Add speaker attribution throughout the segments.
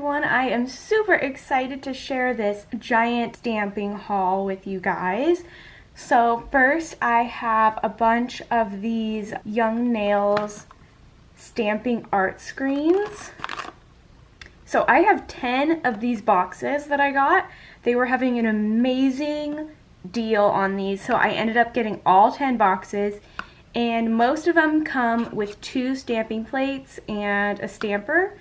Speaker 1: everyone. I am super excited to share this giant stamping haul with you guys. So first I have a bunch of these Young Nails stamping art screens. So I have 10 of these boxes that I got. They were having an amazing deal on these, so I ended up getting all 10 boxes, and most of them come with 2 stamping plates and a stamper.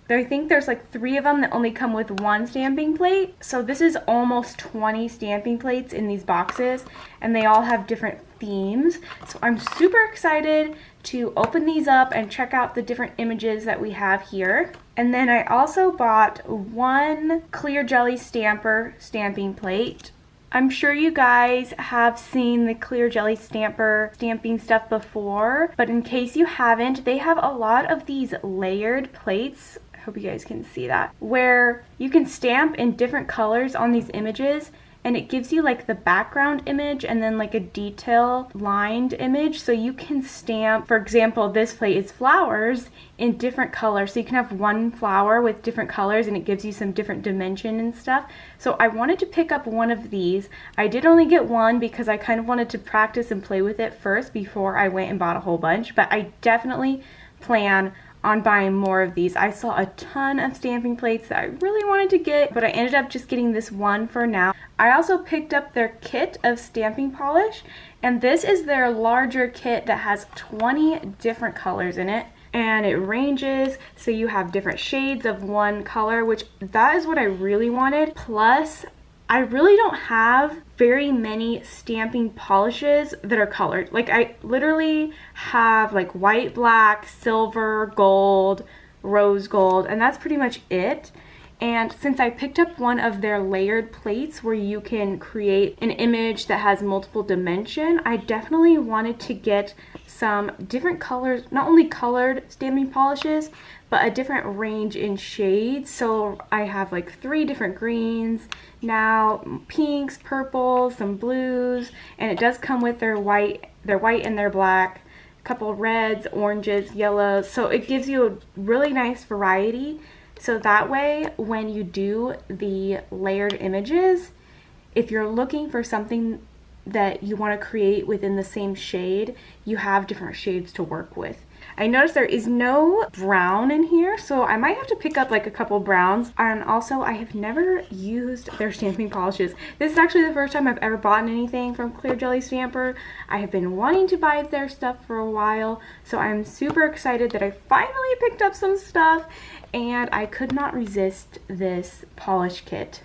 Speaker 1: I think there's like 3 of them that only come with 1 stamping plate. So this is almost 20 stamping plates in these boxes, and they all have different themes. So I'm super excited to open these up and check out the different images that we have here. And then I also bought 1 clear jelly stamper stamping plate. I'm sure you guys have seen the clear jelly stamper stamping stuff before, but in case you haven't, they have a lot of these layered plates. Hope you guys can see that, where you can stamp in different colors on these images, and it gives you like the background image and then like a detail lined image. So you can stamp, for example, this plate is flowers in different colors, so you can have 1 flower with different colors and it gives you some different dimension and stuff. So I wanted to pick up 1 of these. I did only get 1 because I kind of wanted to practice and play with it first before I went and bought a whole bunch, but I definitely plan on buying more of these. I saw a ton of stamping plates that I really wanted to get, but I ended up just getting this 1 for now. I also picked up their kit of stamping polish, and this is their larger kit that has 20 different colors in it, and it ranges, so you have different shades of 1 color, which that is what I really wanted. Plus, I really don't have very many stamping polishes that are colored. Like, I literally have like white, black, silver, gold, rose gold, and that's pretty much it. And since I picked up 1 of their layered plates where you can create an image that has multiple dimension, I definitely wanted to get some different colors, not only colored stamping polishes, but a different range in shades. So I have like 3 different greens, now pinks, purples, some blues, and it does come with their white and their black, a couple reds, oranges, yellows. So it gives you a really nice variety. So that way, when you do the layered images, if you're looking for something that you want to create within the same shade, you have different shades to work with. I noticed there is no brown in here, so I might have to pick up like a couple browns. And also, I have never used their stamping polishes. This is actually the first time I've ever bought anything from Clear Jelly Stamper. I have been wanting to buy their stuff for a while, so I'm super excited that I finally picked up some stuff, and I could not resist this polish kit.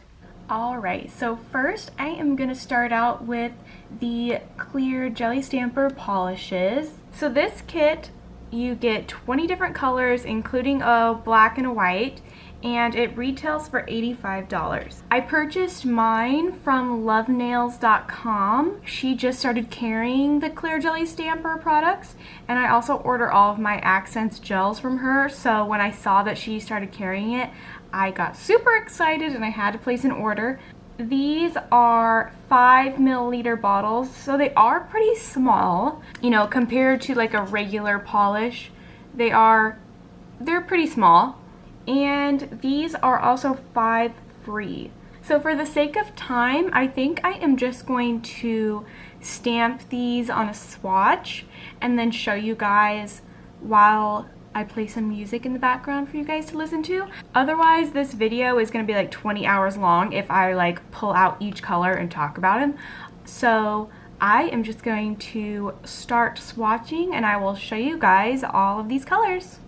Speaker 1: Alright, so first I am going to start out with the Clear Jelly Stamper polishes. So this kit, you get 20 different colors, including a black and a white, and it retails for $85. I purchased mine from lovenails.com. She just started carrying the Clear Jelly Stamper products, and I also order all of my accents gels from her, so when I saw that she started carrying it, I got super excited and I had to place an order. These are 5 milliliter bottles, so they are pretty small, you know, compared to like a regular polish. They're pretty small, and these are also 5 free. So for the sake of time, I think I am just going to stamp these on a swatch and then show you guys while I play some music in the background for you guys to listen to. Otherwise, this video is going to be like 20 hours long if I like pull out each color and talk about them. So I am just going to start swatching and I will show you guys all of these colors.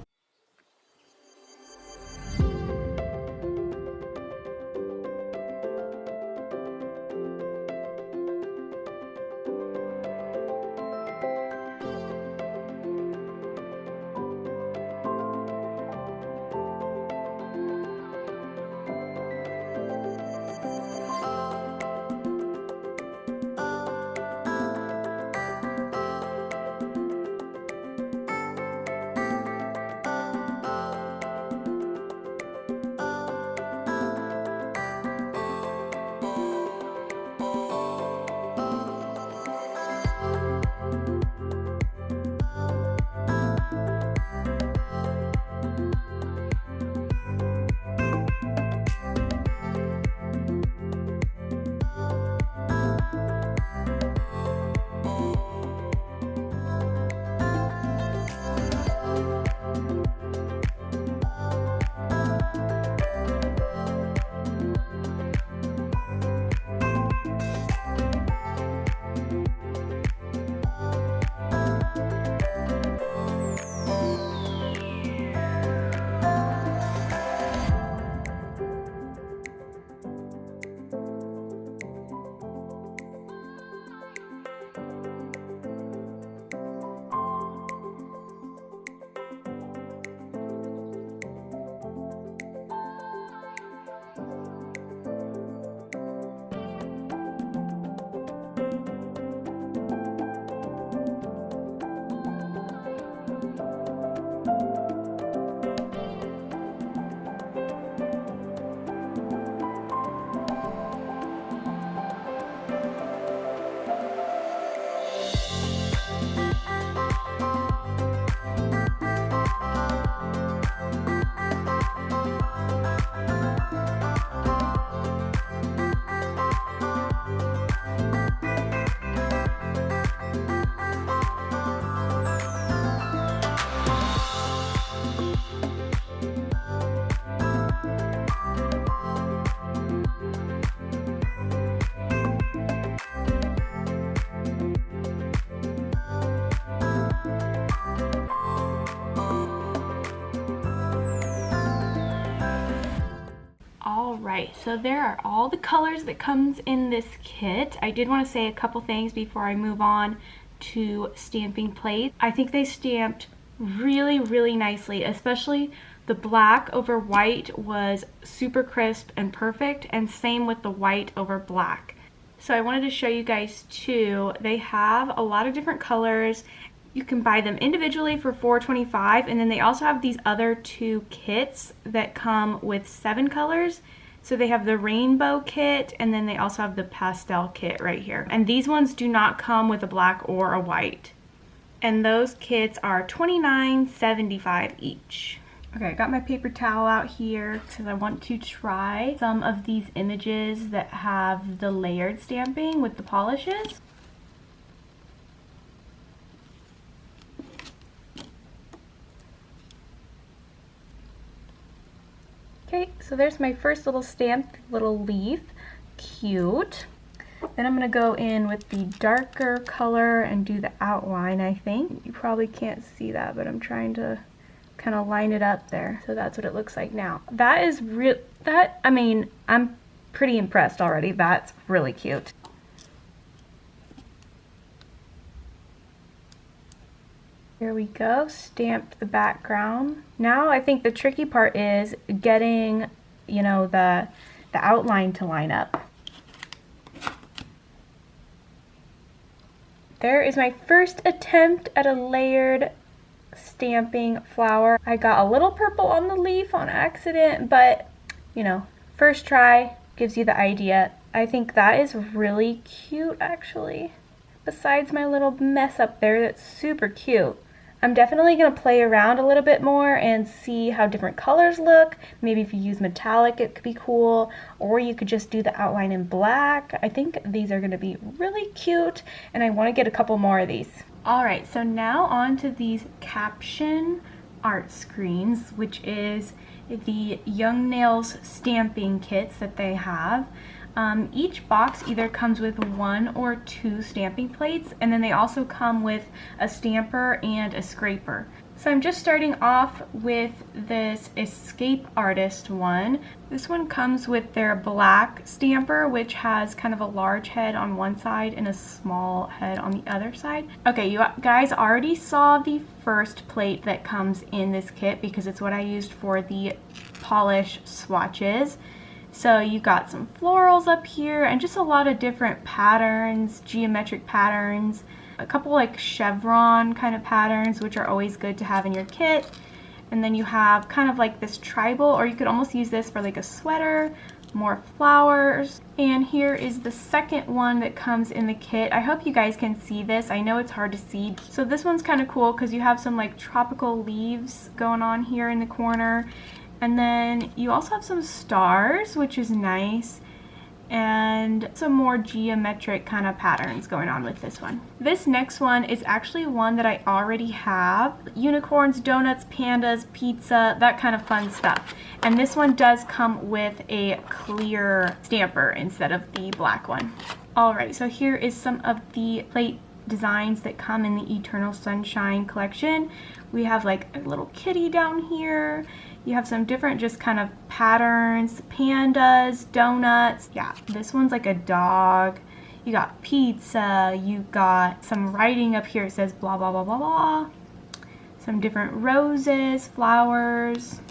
Speaker 1: Alright, so there are all the colors that comes in this kit. I did want to say a couple things before I move on to stamping plate. I think they stamped really, really nicely, especially the black over white was super crisp and perfect, and same with the white over black. So I wanted to show you guys too. They have a lot of different colors. You can buy them individually for $4.25, and then they also have these other two kits that come with 7 colors. So they have the rainbow kit, and then they also have the pastel kit right here. And these ones do not come with a black or a white. And those kits are $29.75 each. Okay, I got my paper towel out here because I want to try some of these images that have the layered stamping with the polishes. Okay, so there's my first little stamped little leaf. Cute. Then I'm going to go in with the darker color and do the outline, I think. You probably can't see that, but I'm trying to kind of line it up there. So that's what it looks like now. That is I mean, I'm pretty impressed already. That's really cute. Here we go, stamped the background. Now I think the tricky part is getting, you know, the outline to line up. There is my first attempt at a layered stamping flower. I got a little purple on the leaf on accident, but you know, first try gives you the idea. I think that is really cute actually. Besides my little mess up there, that's super cute. I'm definitely going to play around a little bit more and see how different colors look. Maybe if you use metallic it could be cool, or you could just do the outline in black. I think these are going to be really cute, and I want to get a couple more of these. Alright, so now on to these Caption art screens, which is the Young Nails stamping kits that they have. Each box either comes with 1 or 2 stamping plates, and then they also come with a stamper and a scraper. So I'm just starting off with this Escape Artist one. This one comes with their black stamper, which has kind of a large head on one side and a small head on the other side. Okay, you guys already saw the first plate that comes in this kit because it's what I used for the polish swatches. So you got some florals up here and just a lot of different patterns, geometric patterns, a couple like chevron kind of patterns, which are always good to have in your kit. And then you have kind of like this tribal, or you could almost use this for like a sweater, more flowers. And here is the second one that comes in the kit. I hope you guys can see this. I know it's hard to see. So this one's kind of cool because you have some like tropical leaves going on here in the corner. And then you also have some stars, which is nice, and some more geometric kind of patterns going on with this one. This next one is actually one that I already have. Unicorns, donuts, pandas, pizza, that kind of fun stuff. And this one does come with a clear stamper instead of the black one. Alright, so here is some of the plate designs that come in the Eternal Sunshine collection. We have like a little kitty down here. You have some different just kind of patterns, pandas, donuts. Yeah, this one's like a dog. You got pizza. You got some writing up here. It says blah, blah, blah, blah, blah. Some different roses, flowers.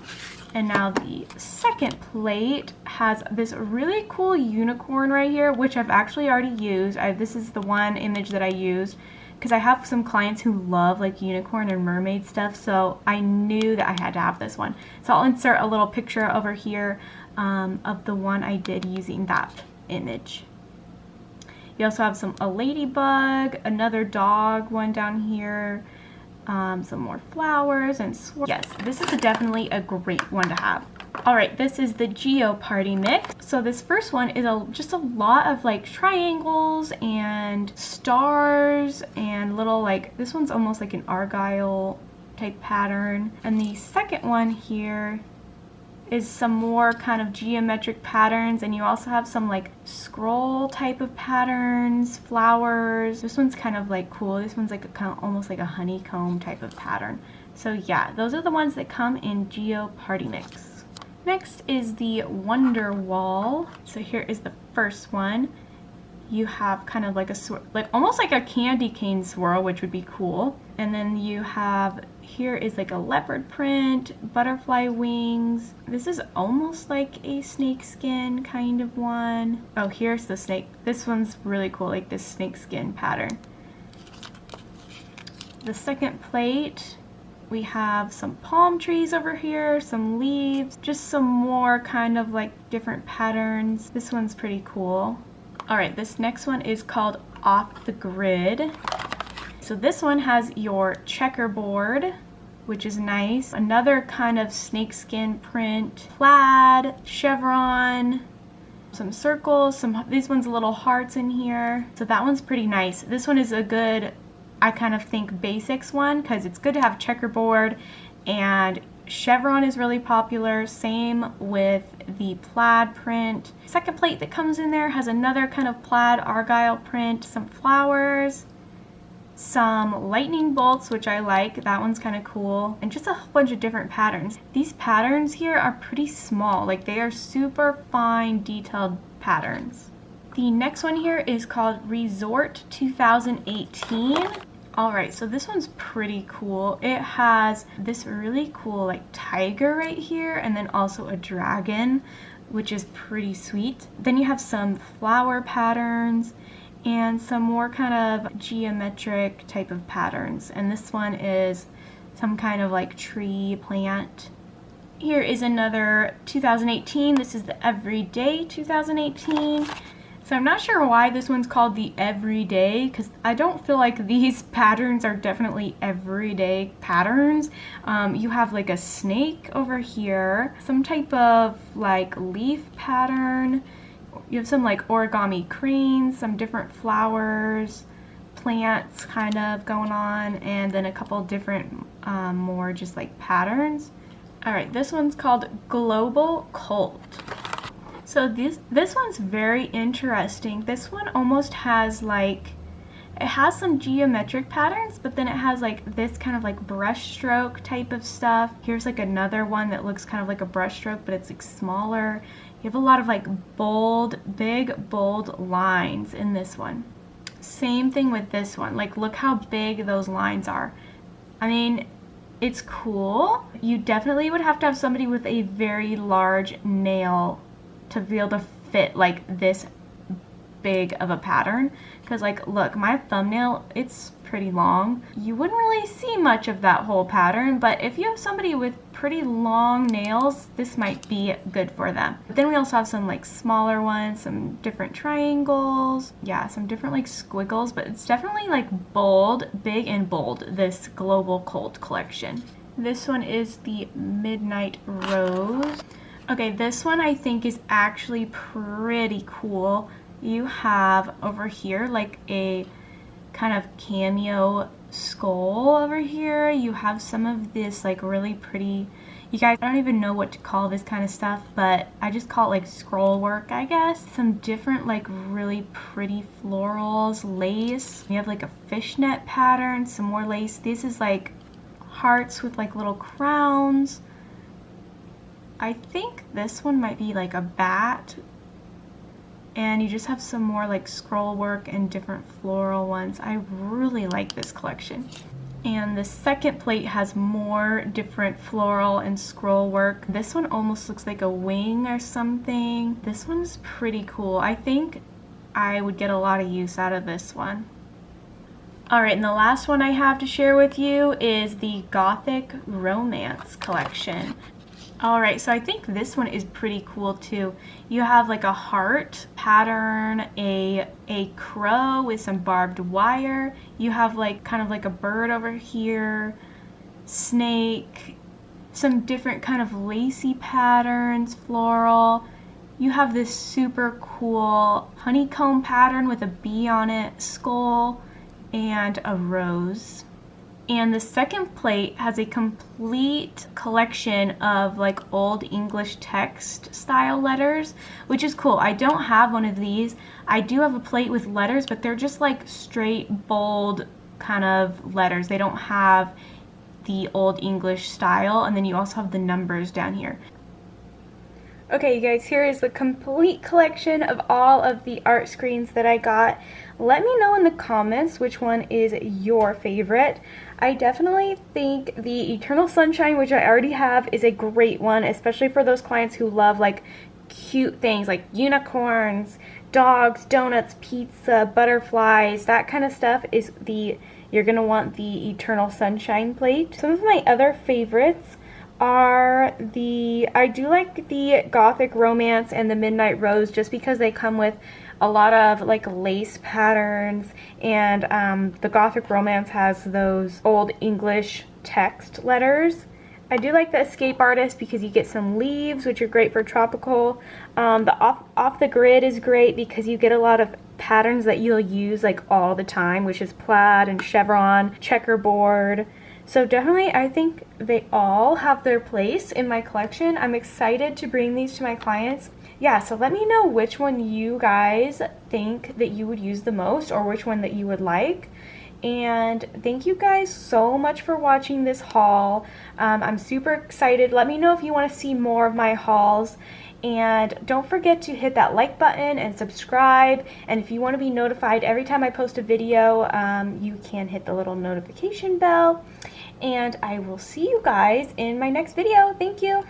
Speaker 1: And now the second plate has this really cool unicorn right here, which I've actually already used. This is the one image that I used because I have some clients who love like unicorn and mermaid stuff, so I knew that I had to have this one. So I'll insert a little picture over here of the one I did using that image. You also have a ladybug, another dog one down here, some more flowers and yes, this is definitely a great one to have. Alright, this is the Geo Party mix. So this first one is just a lot of like triangles and stars and little like, this one's almost like an argyle type pattern. And the second one here is some more kind of geometric patterns, and you also have some like scroll type of patterns, flowers. This one's kind of like cool. This one's like almost like a honeycomb type of pattern. So yeah, those are the ones that come in Geo Party Mix. Next is the Wonder Wall. So here is the first one. You have kind of like a like almost like a candy cane swirl, which would be cool. And then you have, here is like a leopard print, butterfly wings. This is almost like a snake skin kind of one. Oh, here's the snake. This one's really cool, like this snake skin pattern. The second plate, we have some palm trees over here, some leaves, just some more kind of like different patterns. This one's pretty cool. All right, this next one is called Off the Grid. So this one has your checkerboard, which is nice. Another kind of snakeskin print, plaid, chevron, some circles, these ones little hearts in here. So that one's pretty nice. This one is a good, I kind of think, basics one, because it's good to have checkerboard, and chevron is really popular. Same with the plaid print. Second plate that comes in there has another kind of plaid argyle print, some flowers, some lightning bolts, which I like. That one's kind of cool, and just a whole bunch of different patterns. These patterns here are pretty small, like they are super fine detailed patterns. The next one here is called Resort 2018. Alright, so this one's pretty cool. It has this really cool like tiger right here, and then also a dragon, which is pretty sweet. Then you have some flower patterns and some more kind of geometric type of patterns. And this one is some kind of like tree plant. Here is another 2018. This is the Everyday 2018. So I'm not sure why this one's called the Everyday, because I don't feel like these patterns are definitely everyday patterns. You have like a snake over here, some type of like leaf pattern. You have some like origami cranes, some different flowers, plants kind of going on, and then a couple different more just like patterns. All right, this one's called Global Cult. So this one's very interesting. This one almost has like, it has some geometric patterns, but then it has like this kind of like brush stroke type of stuff. Here's like another one that looks kind of like a brush stroke, but it's like smaller. You have a lot of like bold, big, bold lines in this one. Same thing with this one. Like, look how big those lines are. I mean, it's cool. You definitely would have to have somebody with a very large nail to be able to fit like this big of a pattern, because like look, my thumbnail, it's pretty long. You wouldn't really see much of that whole pattern, but if you have somebody with pretty long nails, this might be good for them. But then we also have some like smaller ones, some different triangles, yeah, some different like squiggles, but it's definitely like bold, big and bold, this Global Cult collection. This one is the Midnight Rose. Okay, this one I think is actually pretty cool. You have over here like a kind of cameo skull over here. You have some of this like really pretty, you guys, I don't even know what to call this kind of stuff, but I just call it like scroll work, I guess. Some different like really pretty florals, lace. You have like a fishnet pattern, some more lace. This is like hearts with like little crowns. I think this one might be like a bat, and you just have some more like scroll work and different floral ones. I really like this collection. And the second plate has more different floral and scroll work. This one almost looks like a wing or something. This one's pretty cool. I think I would get a lot of use out of this one. Alright, and the last one I have to share with you is the Gothic Romance collection. Alright, so I think this one is pretty cool too. You have like a heart pattern, a crow with some barbed wire. You have like kind of like a bird over here, snake, some different kind of lacy patterns, floral. You have this super cool honeycomb pattern with a bee on it, skull, and a rose. And the second plate has a complete collection of like old English text style letters, which is cool. I don't have one of these. I do have a plate with letters, but they're just like straight bold kind of letters. They don't have the old English style, and then you also have the numbers down here. Okay, you guys, here is the complete collection of all of the art screens that I got. Let me know in the comments which one is your favorite. I definitely think the Eternal Sunshine, which I already have, is a great one, especially for those clients who love like cute things like unicorns, dogs, donuts, pizza, butterflies, that kind of stuff you're gonna want the Eternal Sunshine plate. Some of my other favorites are I do like the Gothic Romance and the Midnight Rose just because they come with a lot of like lace patterns, and the Gothic Romance has those old English text letters. I do like the Escape Artist because you get some leaves, which are great for tropical. The off the Grid is great because you get a lot of patterns that you'll use like all the time, which is plaid and chevron, checkerboard. So definitely I think they all have their place in my collection. I'm excited to bring these to my clients. Yeah, so let me know which one you guys think that you would use the most, or which one that you would like. And thank you guys so much for watching this haul. I'm super excited. Let me know if you want to see more of my hauls. And don't forget to hit that like button and subscribe. And if you want to be notified every time I post a video, you can hit the little notification bell. And I will see you guys in my next video. Thank you.